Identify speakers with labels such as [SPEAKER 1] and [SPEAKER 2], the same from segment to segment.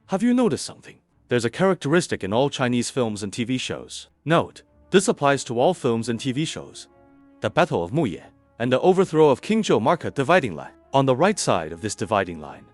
[SPEAKER 1] Have you noticed something? There's a characteristic in all Chinese films and TV shows. Note, this applies to all films and TV shows. The Battle of Muye and the overthrow of King Zhou mark a dividing line. On the right side of this dividing line,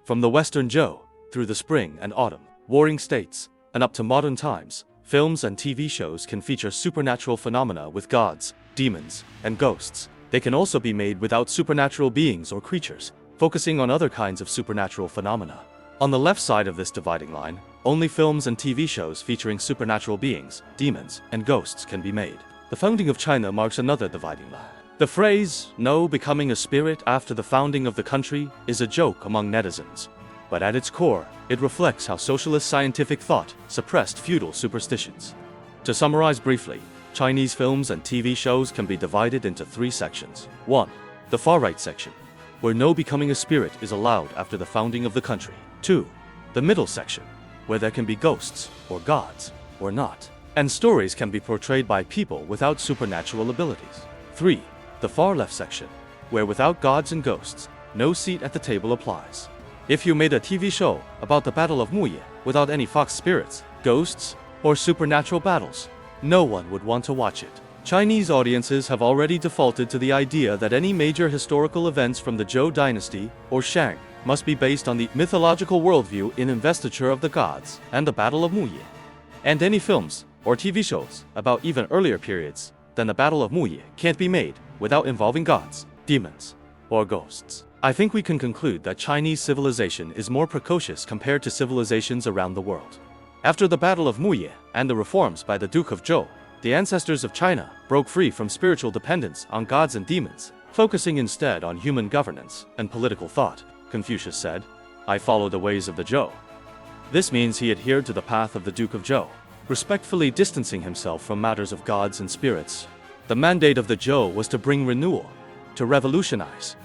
[SPEAKER 1] from the Western Zhou, through the spring and autumn, warring states, and up to modern times, films and TV shows can feature supernatural phenomena with gods, demons, and ghosts. They can also be made without supernatural beings or creatures, focusing on other kinds of supernatural phenomena. On the left side of this dividing line, only films and TV shows featuring supernatural beings, demons, and ghosts can be made. The founding of China marks another dividing line. The phrase, "No becoming a spirit after the founding of the country," is a joke among netizens. But at its core, it reflects how socialist scientific thought suppressed feudal superstitions. To summarize briefly, Chinese films and TV shows can be divided into 3 sections. 1. The far-right section, where no becoming a spirit is allowed after the founding of the country. 2. The middle section, where there can be ghosts, or gods, or not, and stories can be portrayed by people without supernatural abilities. 3. The far-left section, where without gods and ghosts, no seat at the table applies. If you made a TV show about the Battle of Muye without any fox spirits, ghosts, or supernatural battles, no one would want to watch it. Chinese audiences have already defaulted to the idea that any major historical events from the Zhou Dynasty or Shang must be based on the mythological worldview in Investiture of the Gods and the Battle of Muye. And any films or TV shows about even earlier periods than the Battle of Muye can't be made without involving gods, demons, or ghosts. I think we can conclude that Chinese civilization is more precocious compared to civilizations around the world. After the Battle of Muye and the reforms by the Duke of Zhou, the ancestors of China broke free from spiritual dependence on gods and demons, focusing instead on human governance and political thought. Confucius said, "I follow the ways of the Zhou." This means he adhered to the path of the Duke of Zhou, respectfully distancing himself from matters of gods and spirits. The mandate of the Zhou was to bring renewal, to revolutionize.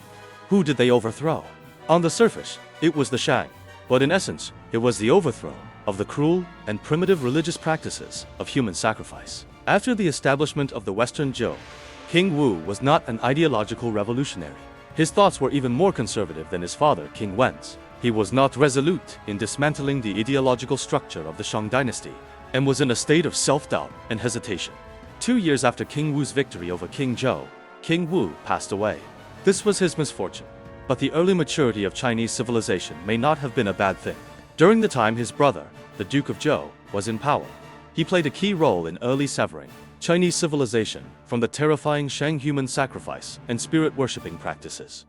[SPEAKER 1] Who did they overthrow? On the surface, it was the Shang, but in essence, it was the overthrow of the cruel and primitive religious practices of human sacrifice. After the establishment of the Western Zhou, King Wu was not an ideological revolutionary. His thoughts were even more conservative than his father, King Wen's. He was not resolute in dismantling the ideological structure of the Shang dynasty, and was in a state of self-doubt and hesitation. 2 years after King Wu's victory over King Zhou, King Wu passed away. This was his misfortune, but the early maturity of Chinese civilization may not have been a bad thing. During the time his brother, the Duke of Zhou, was in power, he played a key role in early severing Chinese civilization from the terrifying Shang human sacrifice and spirit-worshipping practices.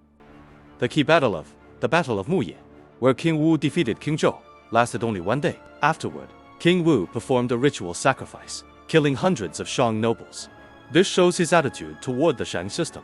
[SPEAKER 1] The key battle of the Battle of Muye, where King Wu defeated King Zhou, lasted only 1 day. Afterward, King Wu performed a ritual sacrifice, killing hundreds of Shang nobles. This shows his attitude toward the Shang system.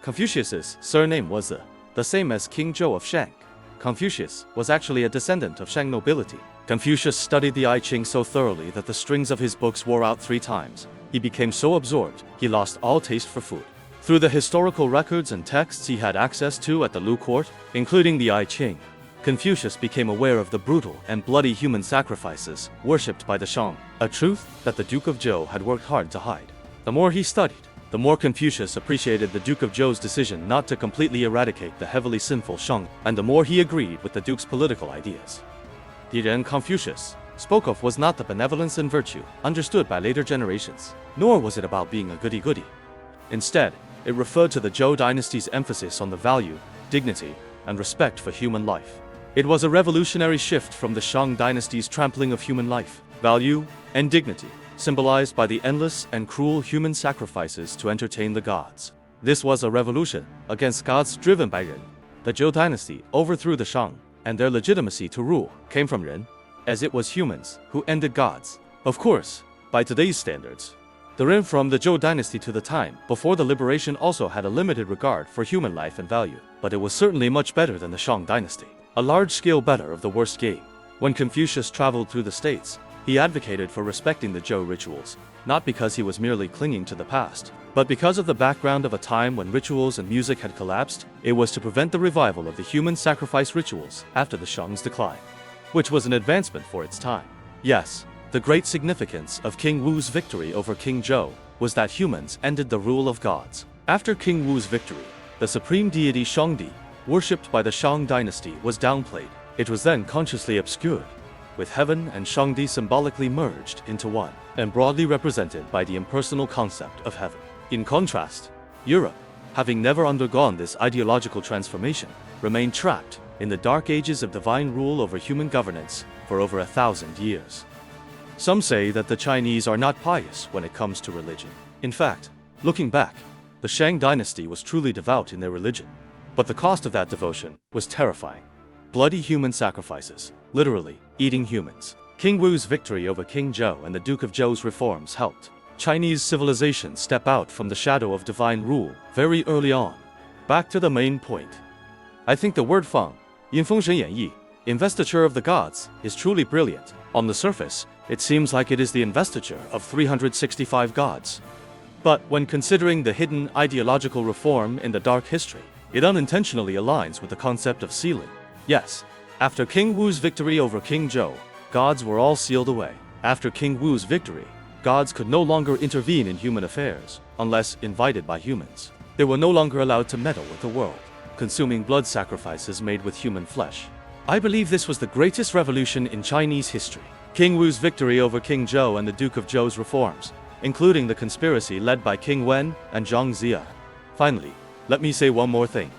[SPEAKER 1] Confucius's surname was the same as King Zhou of Shang. Confucius was actually a descendant of Shang nobility. Confucius studied the I Ching so thoroughly that the strings of his books wore out 3 times. He became so absorbed, he lost all taste for food. Through the historical records and texts he had access to at the Lu court, including the I Ching, Confucius became aware of the brutal and bloody human sacrifices worshipped by the Shang, a truth that the Duke of Zhou had worked hard to hide. The more he studied, the more Confucius appreciated the Duke of Zhou's decision not to completely eradicate the heavily sinful Shang, and the more he agreed with the Duke's political ideas. The Ren Confucius spoke of was not the benevolence and virtue understood by later generations, nor was it about being a goody-goody. Instead, it referred to the Zhou dynasty's emphasis on the value, dignity, and respect for human life. It was a revolutionary shift from the Shang dynasty's trampling of human life, value, and dignity, symbolized by the endless and cruel human sacrifices to entertain the gods. This was a revolution against gods driven by Ren. The Zhou dynasty overthrew the Shang, and their legitimacy to rule came from Ren, as it was humans who ended gods. Of course, by today's standards, the Ren from the Zhou dynasty to the time before the liberation also had a limited regard for human life and value, but it was certainly much better than the Shang dynasty. A large-scale better of the worst game. When Confucius traveled through the states, he advocated for respecting the Zhou rituals, not because he was merely clinging to the past, but because of the background of a time when rituals and music had collapsed. It was to prevent the revival of the human sacrifice rituals after the Shang's decline, which was an advancement for its time. Yes, the great significance of King Wu's victory over King Zhou was that humans ended the rule of gods. After King Wu's victory, the supreme deity Shangdi, worshipped by the Shang dynasty, was downplayed. It was then consciously obscured, with heaven and Shang symbolically merged into one, and broadly represented by the impersonal concept of heaven. In contrast, Europe, having never undergone this ideological transformation, remained trapped in the dark ages of divine rule over human governance for over 1,000 years. Some say that the Chinese are not pious when it comes to religion. In fact, looking back, the Shang dynasty was truly devout in their religion. But the cost of that devotion was terrifying. Bloody human sacrifices, literally eating humans. King Wu's victory over King Zhou and the Duke of Zhou's reforms helped Chinese civilization step out from the shadow of divine rule very early on. Back to the main point. I think the word Feng, Enfeoffed, Investiture of the Gods, is truly brilliant. On the surface, it seems like it is the investiture of 365 gods. But when considering the hidden ideological reform in the dark history, it unintentionally aligns with the concept of sealing. Yes, after King Wu's victory over King Zhou, gods were all sealed away. After King Wu's victory, gods could no longer intervene in human affairs, unless invited by humans. They were no longer allowed to meddle with the world, consuming blood sacrifices made with human flesh. I believe this was the greatest revolution in Chinese history. King Wu's victory over King Zhou and the Duke of Zhou's reforms, including the conspiracy led by King Wen and Zhang Zia. Finally, let me say one more thing.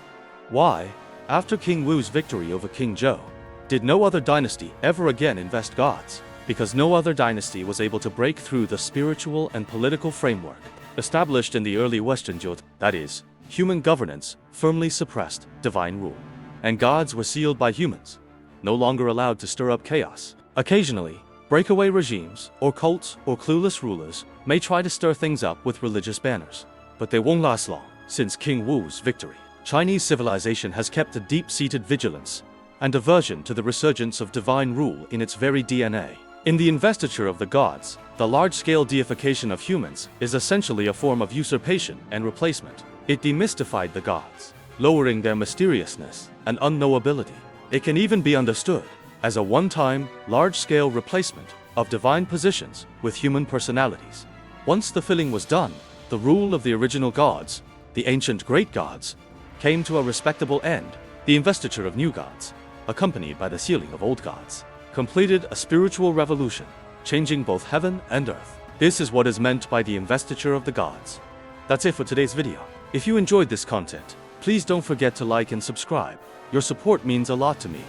[SPEAKER 1] Why, after King Wu's victory over King Zhou, did no other dynasty ever again invest gods? Because no other dynasty was able to break through the spiritual and political framework established in the early Western Zhou, that is, human governance firmly suppressed divine rule. And gods were sealed by humans, no longer allowed to stir up chaos. Occasionally, breakaway regimes, or cults, or clueless rulers may try to stir things up with religious banners, but they won't last long. Since King Wu's victory, Chinese civilization has kept a deep-seated vigilance and aversion to the resurgence of divine rule in its very DNA. In the investiture of the gods, the large-scale deification of humans is essentially a form of usurpation and replacement. It demystified the gods, lowering their mysteriousness and unknowability. It can even be understood as a one-time, large-scale replacement of divine positions with human personalities. Once the filling was done, the rule of the original gods, the ancient great gods, came to a respectable end. The investiture of new gods, accompanied by the sealing of old gods, completed a spiritual revolution, changing both heaven and earth. This is what is meant by the investiture of the gods. That's it for today's video. If you enjoyed this content, please don't forget to like and subscribe. Your support means a lot to me.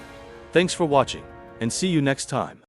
[SPEAKER 1] Thanks for watching, and see you next time.